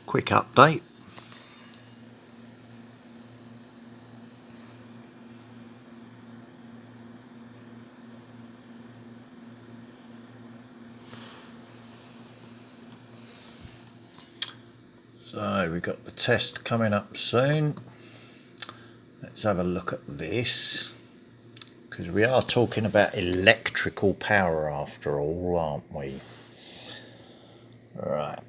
Quick update. So we've got the test coming up soon. Let's have a look at this, because we are talking about electrical power after all, aren't we? Right.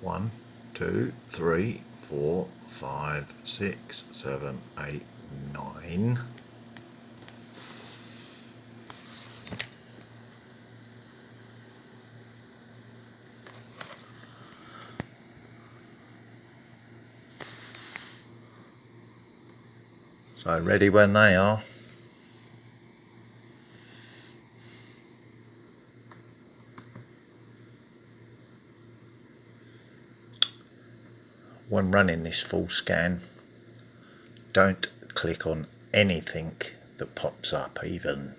One, two, three, 4, 5, 6, 7, 8, 9. So ready when they are. When running this full scan, don't click on anything that pops up, even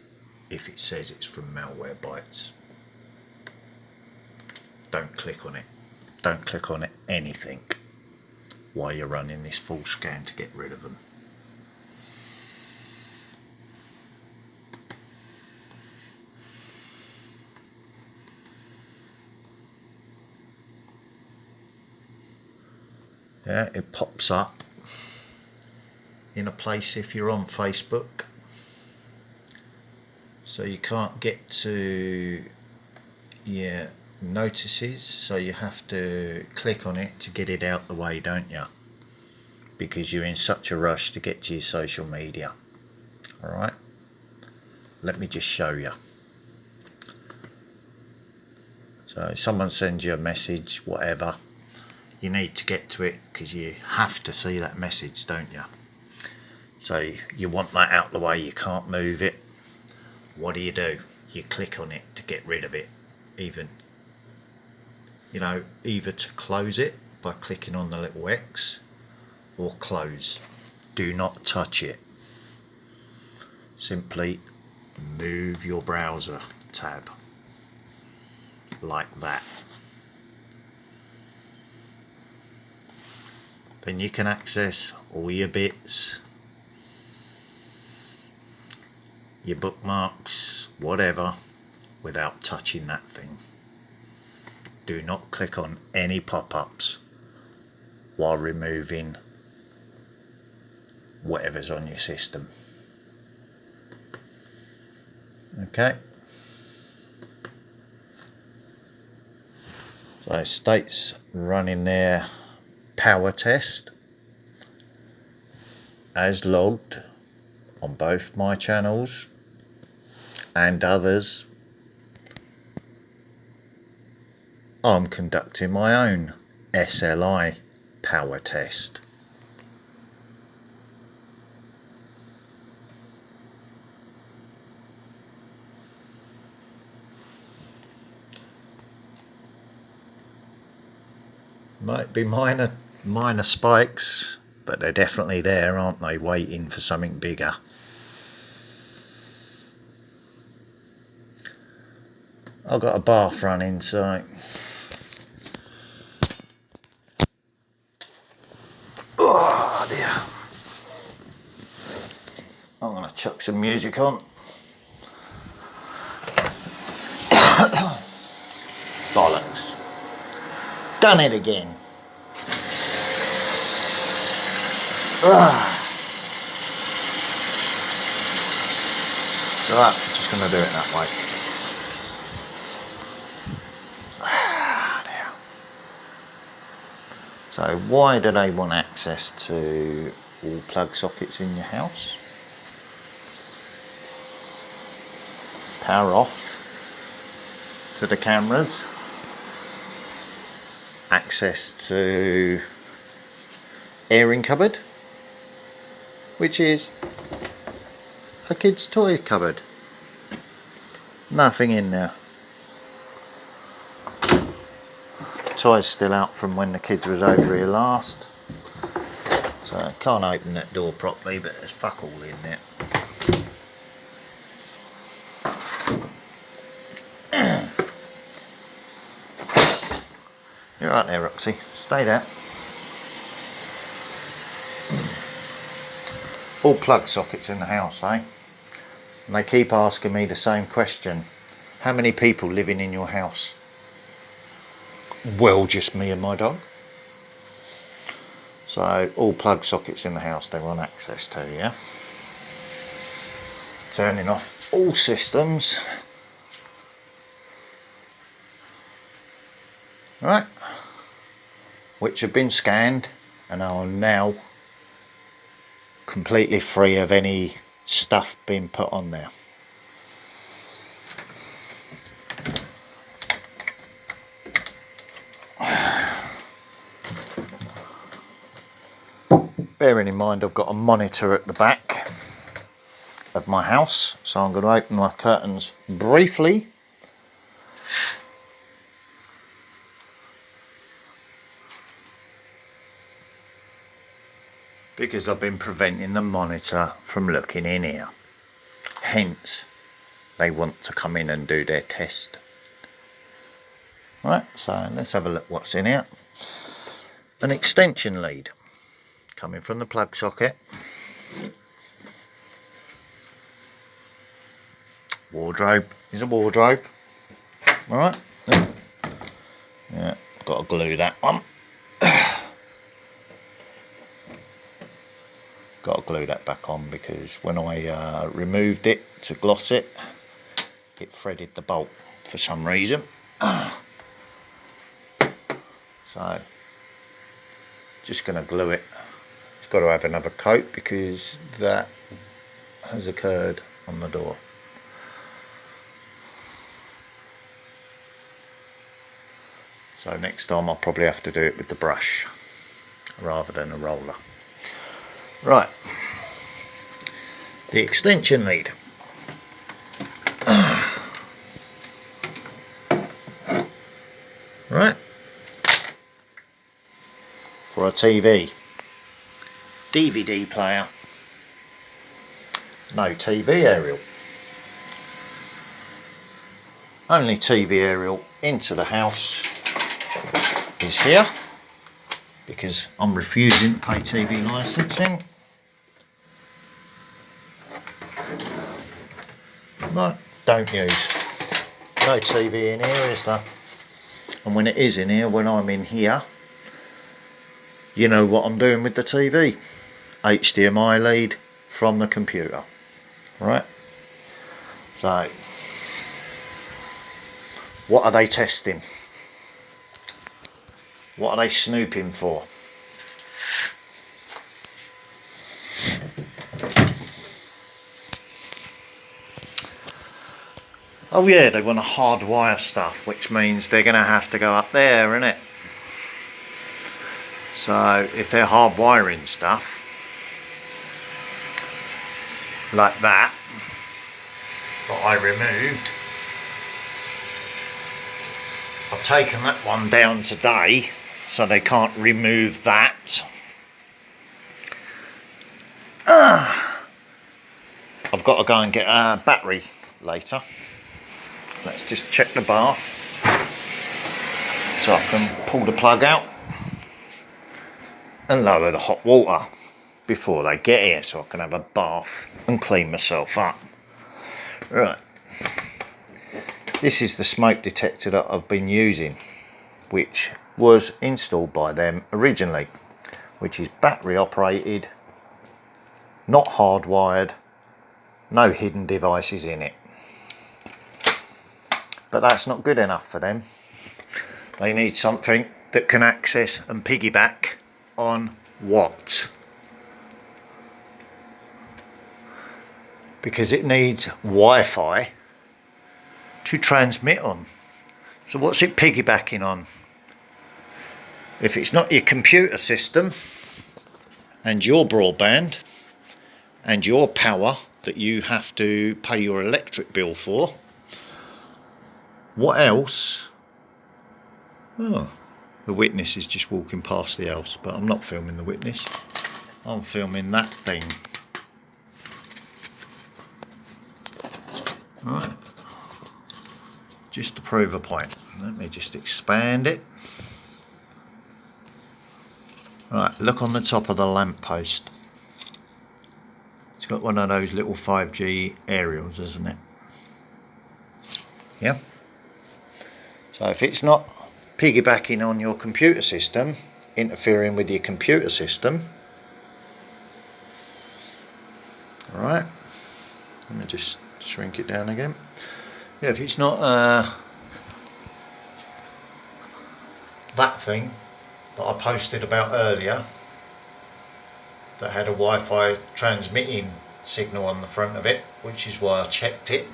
if it says it's from Malwarebytes. Don't click on it. Don't click on anything while you're running this full scan to get rid of them. Yeah, it pops up in a place if you're on Facebook, so you can't get to your notices, so you have to click on it to get it out the way, don't you? Because you're in such a rush to get to your social media. Alright, let me just show you. So someone sends you a message, whatever, you need to get to it because you have to see that message, don't you? So you want that out the way, you can't move it. What do? You click on it to get rid of it, either to close it by clicking on the little X, or close. Do not touch it. Simply move your browser tab like that. Then you can access all your bits, your bookmarks, whatever, without touching that thing. Do not click on any pop-ups while removing whatever's on your system. Okay. So State's running their power test as logged on both my channels and others. I'm conducting my own SLI power test. Might be minor spikes, but they're definitely there, aren't they, waiting for something bigger. I've got a bath running, so oh dear. I'm going to chuck some music on. Bollocks. Done it again. So I'm just going to do it that way. So why do they want access to all plug sockets in your house? Power off. to the cameras, access to airing cupboard, which is a kid's toy cupboard. Nothing in there. Toys still out from when the kids was over here last, so I can't open that door properly, but there's fuck all in there. You're right there, Roxy. Stay there. All plug sockets in the house, eh? And they keep asking me the same question. How many people living in your house? Well, just me and my dog. So all plug sockets in the house they want access to, yeah? Turning off all systems. Right, which have been scanned and are now completely free of any stuff being put on there. Bearing in mind I've got a monitor at the back of my house, so I'm going to open my curtains briefly. Because I've been preventing the monitor from looking in here. Hence, they want to come in and do their test. Right, so let's have a look what's in here. An extension lead coming from the plug socket. Wardrobe is a wardrobe. Alright. Yeah, got to glue that one. Got to glue that back on because when I removed it to gloss it, it threaded the bolt for some reason. So, just going to glue it. It's got to have another coat because that has occurred on the door. So next time I'll probably have to do it with the brush rather than a roller. Right, the extension lead. Right, for a TV, DVD player, no TV aerial, only TV aerial into the house is here because I'm refusing to pay TV licensing. Right, don't use. No TV in here, is there? And when it is in here, when I'm in here, you know what I'm doing with the TV. HDMI lead from the computer. Right? So, what are they testing? What are they snooping for? Oh yeah, they want to hardwire stuff, which means they're going to have to go up there, innit? So if they're hardwiring stuff like that I removed, I've taken that one down today so they can't remove that. I've got to go and get a battery later. Let's just check the bath so I can pull the plug out and lower the hot water before they get here so I can have a bath and clean myself up. Right, this is the smoke detector that I've been using, which was installed by them originally, which is battery operated, not hardwired, no hidden devices in it. But that's not good enough for them. They need something that can access and piggyback on what? Because it needs Wi-Fi to transmit on. So what's it piggybacking on? If it's not your computer system and your broadband and your power that you have to pay your electric bill for, what else? Oh, the witness is just walking past the house, but I'm not filming the witness. I'm filming that thing. Right, just to prove a point. Let me just expand it. Right, look on the top of the lamppost. It's got one of those little 5G aerials, isn't it? Yeah. So if it's not piggybacking on your computer system, interfering with your computer system, alright, let me just shrink it down again. Yeah, if it's not that thing that I posted about earlier that had a Wi-Fi transmitting signal on the front of it, which is why I checked it.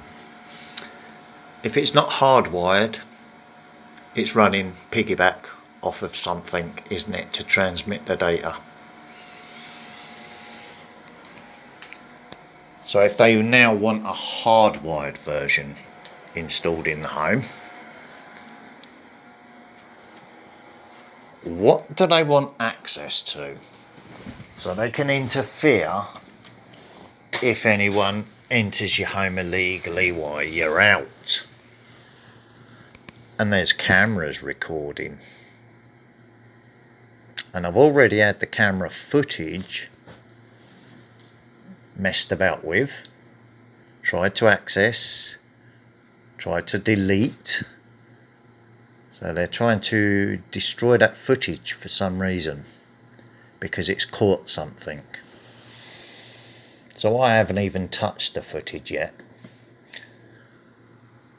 If it's not hardwired, it's running piggyback off of something, isn't it, to transmit the data. So if they now want a hardwired version installed in the home, what do they want access to? So they can interfere if anyone enters your home illegally while you're out. And there's cameras recording. And I've already had the camera footage messed about with, tried to access, tried to delete. So they're trying to destroy that footage for some reason, because it's caught something. So I haven't even touched the footage yet.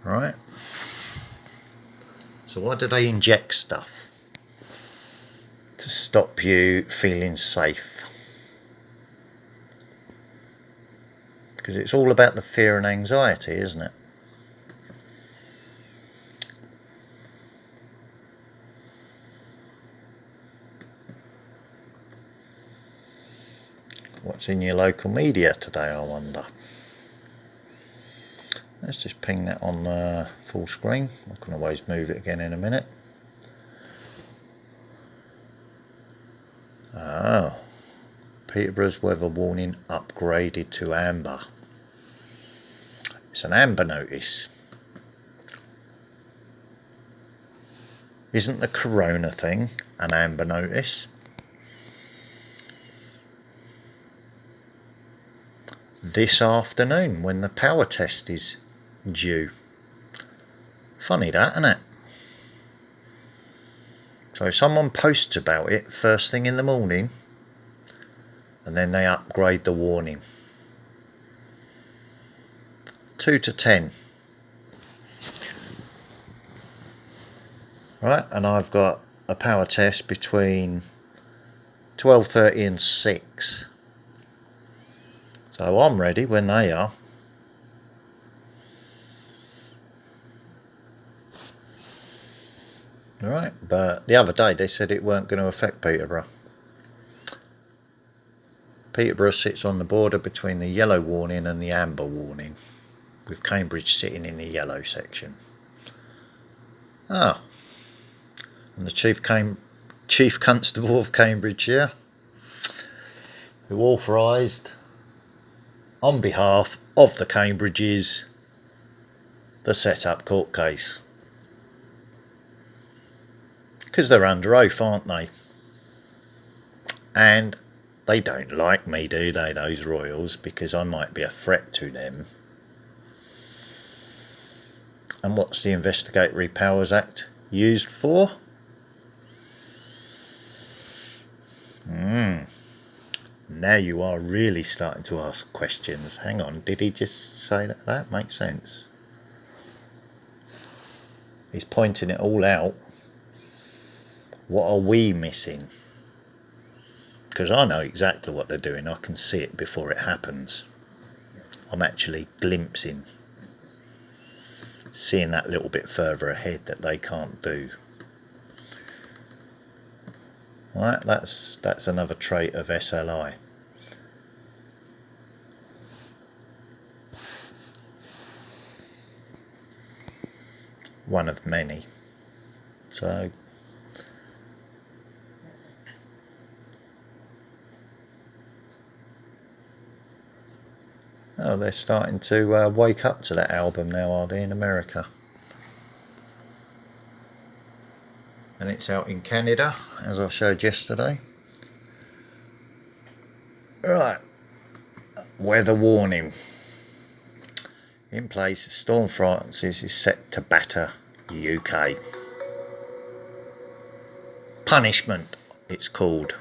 Right? So why do they inject stuff? To stop you feeling safe. Because it's all about the fear and anxiety, isn't it? What's in your local media today, I wonder? Let's just ping that on full screen. I can always move it again in a minute. Oh, Peterborough's weather warning upgraded to amber. It's an amber notice. Isn't the corona thing an amber notice? This afternoon when the power test is due. Funny that, isn't it? So someone posts about it first thing in the morning and then they upgrade the warning. 2 to 10. Right, and I've got a power test between 12:30 and 6. So I'm ready when they are. Alright, but the other day they said it weren't going to affect Peterborough. Peterborough sits on the border between the yellow warning and the amber warning, with Cambridge sitting in the yellow section. Ah, and the Chief Constable of Cambridgeshire, who authorised, on behalf of the Cambridges, the set-up court case. Because they're under oath, aren't they? And they don't like me, do they, those royals, because I might be a threat to them. And what's the Investigatory Powers Act used for? Now you are really starting to ask questions. Hang on, did he just say that? That makes sense. He's pointing it all out. What are we missing? Because I know exactly what they're doing. I can see it before it happens. I'm actually glimpsing. seeing that little bit further ahead that they can't do. Right, that's another trait of SLI. One of many. So oh, they're starting to wake up to that album now, are they, in America? And it's out in Canada, as I showed yesterday. Right, weather warning. In place, Storm Francis is set to batter UK. Punishment, it's called.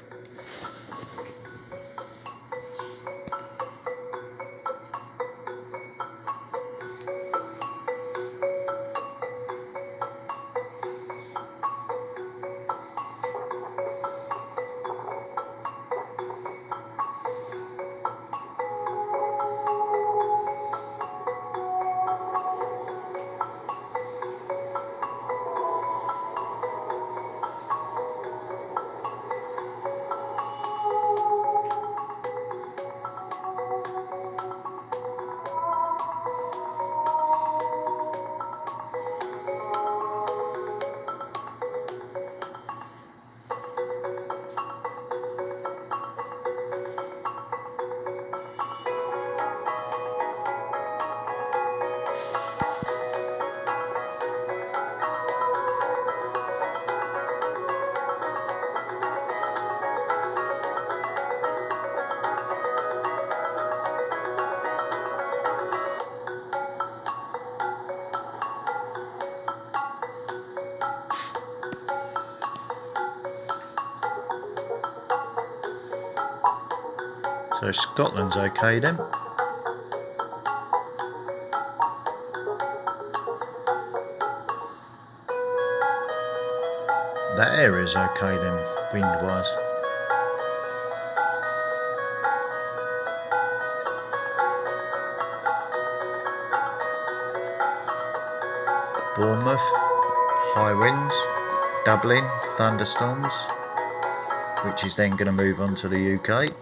So Scotland's okay then. That area's okay then, wind-wise. Bournemouth, high winds. Dublin, thunderstorms, which is then going to move on to the UK.